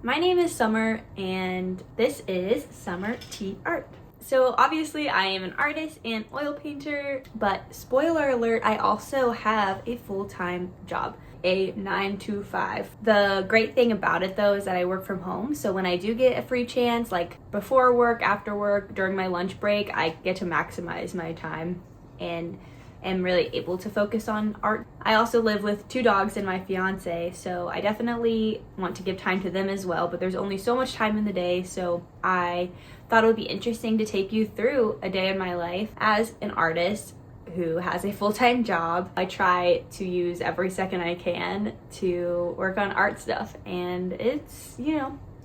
My name is Summer and this is Summer Tea Art. So obviously I am an artist and oil painter, but spoiler alert, I also have a full-time job, a 9-to-5. The great thing about it though is that I work from home, so when I do get a free chance, like before work, after work, during my lunch break, I get to maximize my time and am really able to focus on art. I also live with 2 dogs and my fiance, so I definitely want to give time to them as well, but there's only so much time in the day, so I thought it would be interesting to take you through a day in my life as an artist who has a full-time job. I try to use every second I can to work on art stuff, and it's,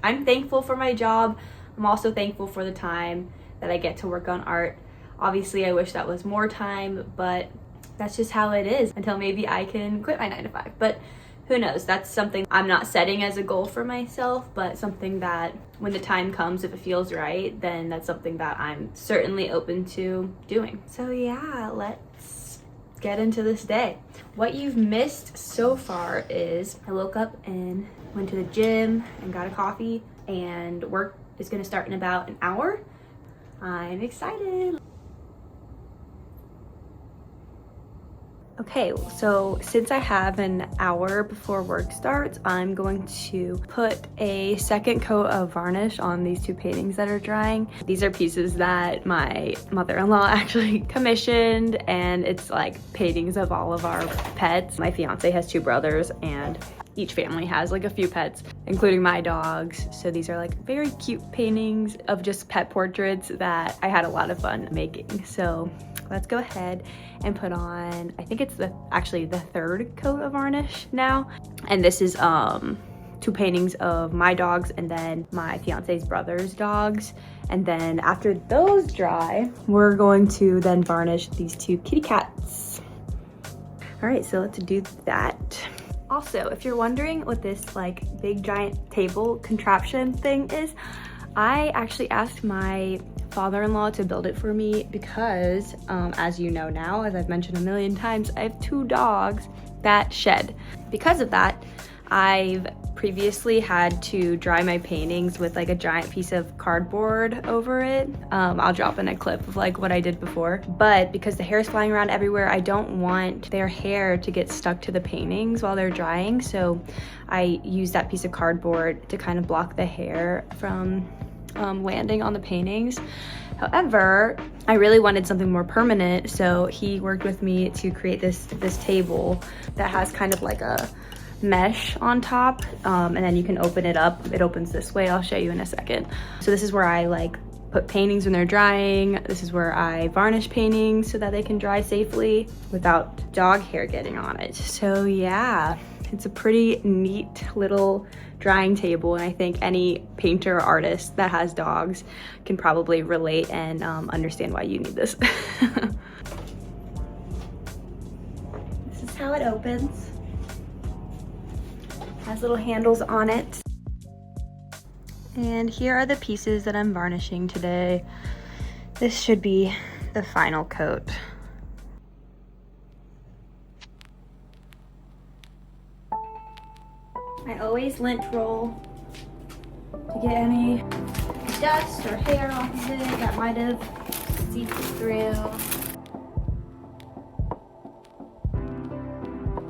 I'm thankful for my job. I'm also thankful for the time that I get to work on art. Obviously, I wish that was more time, but that's just how it is until maybe I can quit my 9-to-5. But who knows? That's something I'm not setting as a goal for myself, but something that when the time comes, if it feels right, then that's something that I'm certainly open to doing. So yeah, let's get into this day. What you've missed so far is I woke up and went to the gym and got a coffee, and work is gonna start in about an hour. I'm excited. Okay, so since I have an hour before work starts, I'm going to put a second coat of varnish on these 2 paintings that are drying. These are pieces that my mother-in-law actually commissioned, and it's like paintings of all of our pets. My fiance has 2 brothers, and each family has like a few pets, including my dogs. So these are like very cute paintings of just pet portraits that I had a lot of fun making. So let's go ahead and put on, I think it's actually the 3rd coat of varnish now. And this is 2 paintings of my dogs and then my fiance's brother's dogs. And then after those dry, we're going to then varnish these 2 kitty cats. All right, so let's do that. Also, if you're wondering what this like big giant table contraption thing is, I actually asked my father-in-law to build it for me because as you know now, as I've mentioned a million times, I have 2 dogs that shed. Because of that, I've previously had to dry my paintings with like a giant piece of cardboard over it. I'll drop in a clip of like what I did before, but because the hair is flying around everywhere, I don't want their hair to get stuck to the paintings while they're drying, so I use that piece of cardboard to kind of block the hair from landing on the paintings. However, I really wanted something more permanent, so he worked with me to create this table that has kind of like a mesh on top, and then you can open it up. It opens this way. I'll show you in a second. So this is where I like put paintings when they're drying. This is where I varnish paintings so that they can dry safely without dog hair getting on it. So yeah, it's a pretty neat little drying table, and I think any painter or artist that has dogs can probably relate and understand why you need this. This is how it opens. Has little handles on it. And here are the pieces that I'm varnishing today. This should be the final coat. I always lint roll to get any dust or hair off of it that might have seeped through.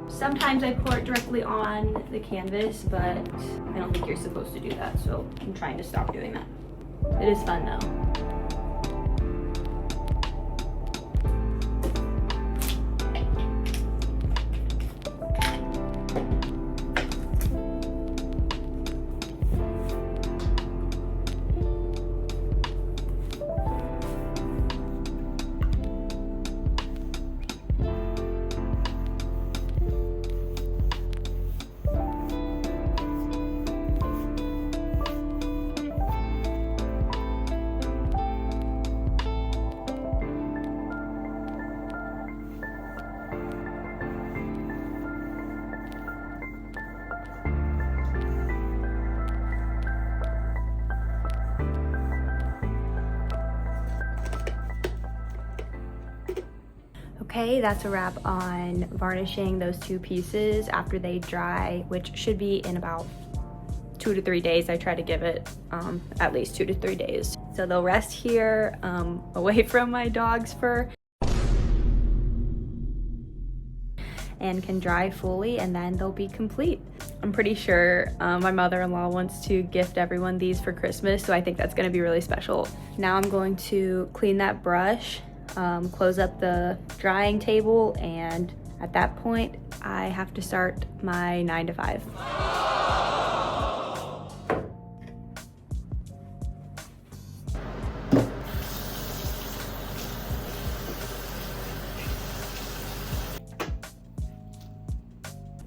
Sometimes I pour it directly on the canvas, but I don't think you're supposed to do that, so I'm trying to stop doing that. It is fun though. Okay, that's a wrap on varnishing those 2 pieces after they dry, which should be in about 2 to 3 days. I try to give it at least 2 to 3 days. So they'll rest here away from my dog's fur and can dry fully, and then they'll be complete. I'm pretty sure my mother-in-law wants to gift everyone these for Christmas, so I think that's gonna be really special. Now I'm going to clean that brush, close up the drying table, and at that point, I have to start my 9 to 5.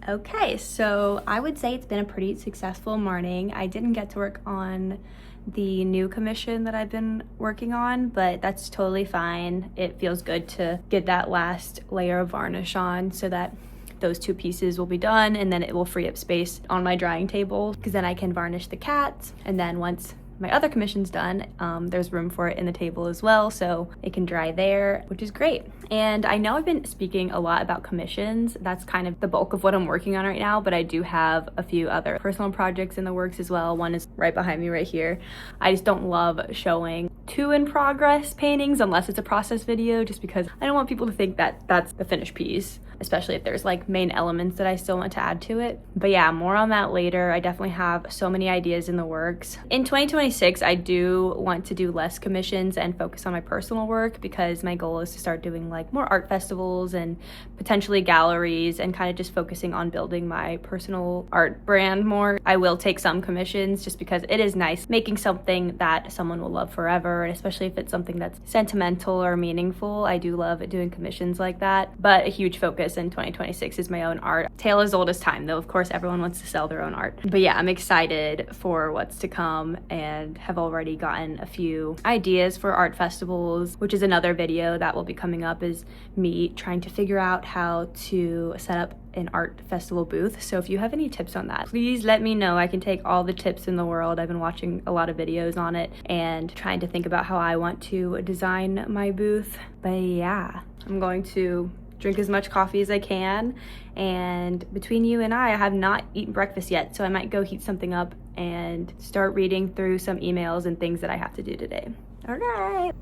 Okay, so I would say it's been a pretty successful morning. I didn't get to work on the new commission that I've been working on, but that's totally fine. It feels good to get that last layer of varnish on so that those 2 pieces will be done, and then it will free up space on my drying table, because then I can varnish the cats, and then once my other commission's done, there's room for it in the table as well, so it can dry there, which is great. And I know I've been speaking a lot about commissions. That's kind of the bulk of what I'm working on right now, but I do have a few other personal projects in the works as well. One is right behind me right here. I just don't love showing 2 in progress paintings unless it's a process video, just because I don't want people to think that that's the finished piece, especially if there's like main elements that I still want to add to it. But yeah, more on that later. I definitely have so many ideas in the works. In 2026, I do want to do less commissions and focus on my personal work, because my goal is to start doing like more art festivals and potentially galleries, and kind of just focusing on building my personal art brand more. I will take some commissions just because it is nice making something that someone will love forever, and especially if it's something that's sentimental or meaningful. I do love doing commissions like that, but a huge focus in 2026 is my own art. Tale as old as time, though. Of course, everyone wants to sell their own art. But yeah, I'm excited for what's to come and have already gotten a few ideas for art festivals, which is another video that will be coming up, is me trying to figure out how to set up an art festival booth. So if you have any tips on that, please let me know. I can take all the tips in the world. I've been watching a lot of videos on it and trying to think about how I want to design my booth. But yeah, I'm going to drink as much coffee as I can, and between you and I have not eaten breakfast yet, so I might go heat something up and start reading through some emails and things that I have to do today. All right.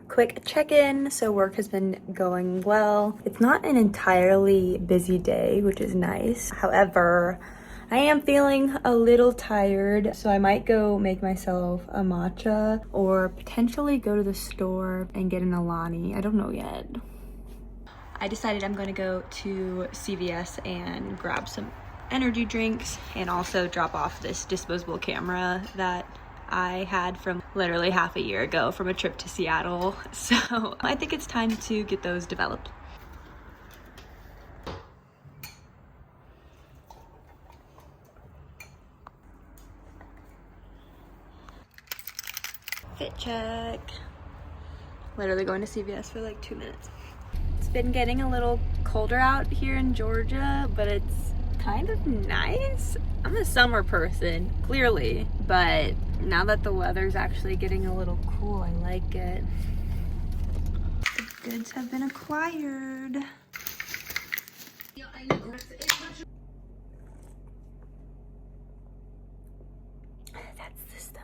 Quick check-in. So work has been going well. It's not an entirely busy day, which is nice. However, I am feeling a little tired, so I might go make myself a matcha or potentially go to the store and get an Alani. I don't know yet. I decided I'm gonna go to CVS and grab some energy drinks and also drop off this disposable camera that I had from literally half a year ago from a trip to Seattle. So I think it's time to get those developed. Fit check. Literally going to CVS for like 2 minutes. It's been getting a little colder out here in Georgia, but it's kind of nice. I'm a summer person, clearly, but now that the weather's actually getting a little cool, I like it. The goods have been acquired. That's the stuff.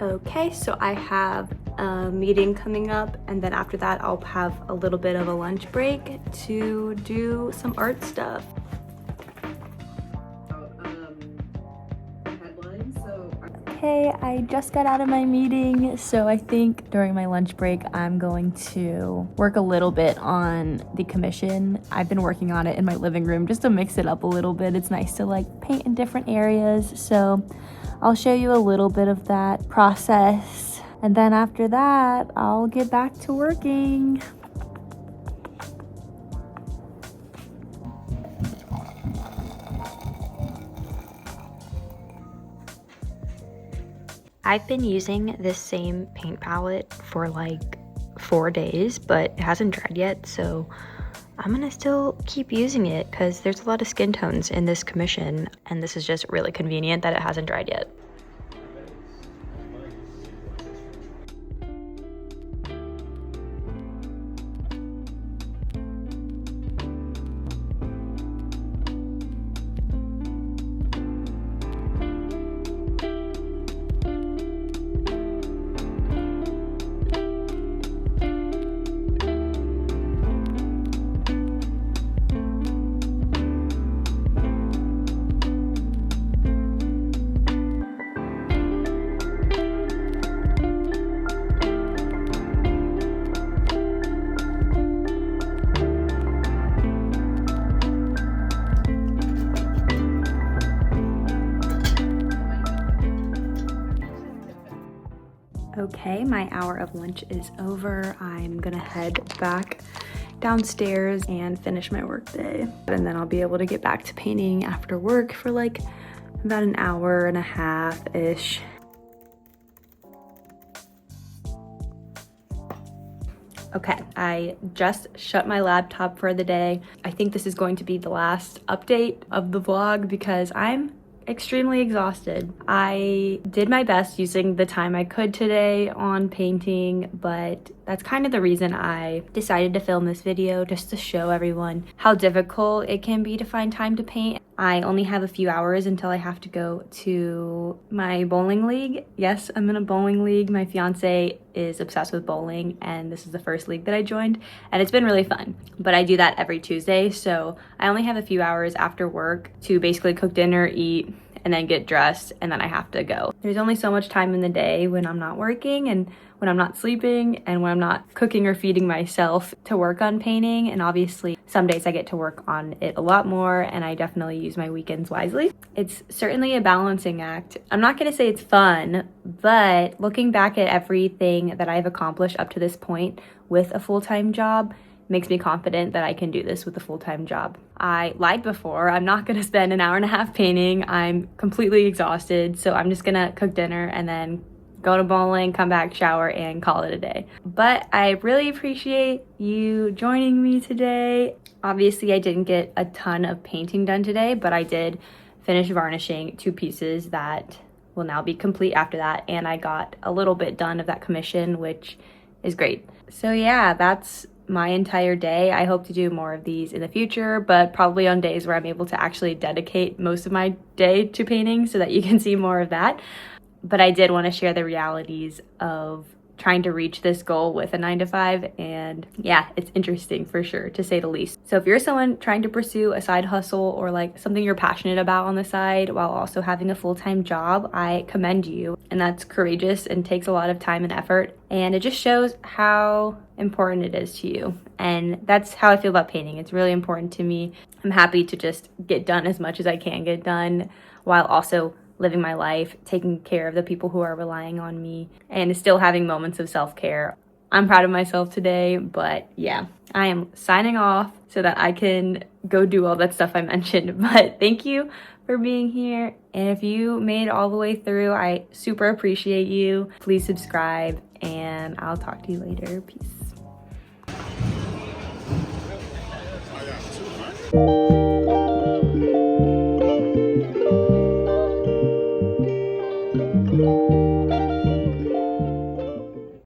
Okay, so I have a meeting coming up, and then after that I'll have a little bit of a lunch break to do some art stuff. Okay, I just got out of my meeting, so I think during my lunch break I'm going to work a little bit on the commission. I've been working on it in my living room just to mix it up a little bit. It's nice to like paint in different areas, so I'll show you a little bit of that process, and then after that I'll get back to working. I've been using this same paint palette for like 4 days, but it hasn't dried yet, so I'm gonna still keep using it because there's a lot of skin tones in this commission, and this is just really convenient that it hasn't dried yet. Okay, my hour of lunch is over. I'm gonna head back downstairs and finish my work day. And then I'll be able to get back to painting after work for like about an hour and a half-ish. Okay, I just shut my laptop for the day. I think this is going to be the last update of the vlog because I'm extremely exhausted. I did my best using the time I could today on painting, but that's kind of the reason I decided to film this video, just to show everyone how difficult it can be to find time to paint. I only have a few hours until I have to go to my bowling league. Yes, I'm in a bowling league. My fiance is obsessed with bowling, and this is the first league that I joined, and it's been really fun. But I do that every Tuesday, so I only have a few hours after work to basically cook dinner, eat, and then get dressed, and then I have to go. There's only so much time in the day when I'm not working and when I'm not sleeping and when I'm not cooking or feeding myself to work on painting. And obviously some days I get to work on it a lot more, and I definitely use my weekends wisely. It's certainly a balancing act. I'm not gonna say it's fun, but looking back at everything that I've accomplished up to this point with a full-time job makes me confident that I can do this with a full-time job. I lied before. I'm not gonna spend an hour and a half painting. I'm completely exhausted, so I'm just gonna cook dinner and then go to bowling, come back, shower, and call it a day. But I really appreciate you joining me today. Obviously, I didn't get a ton of painting done today, but I did finish varnishing 2 pieces that will now be complete after that, and I got a little bit done of that commission, which is great. So yeah, that's my entire day. I hope to do more of these in the future, but probably on days where I'm able to actually dedicate most of my day to painting so that you can see more of that. But I did want to share the realities of trying to reach this goal with a 9-to-5, and yeah, it's interesting for sure, to say the least. So if you're someone trying to pursue a side hustle or like something you're passionate about on the side while also having a full-time job, I commend you. And that's courageous and takes a lot of time and effort, and it just shows how important it is to you. And that's how I feel about painting. It's really important to me. I'm happy to just get done as much as I can get done while also living my life, taking care of the people who are relying on me, and still having moments of self-care. I'm proud of myself today, but yeah, I am signing off so that I can go do all that stuff I mentioned. But thank you for being here, and if you made it all the way through, I super appreciate you. Please subscribe, and I'll talk to you later. Peace.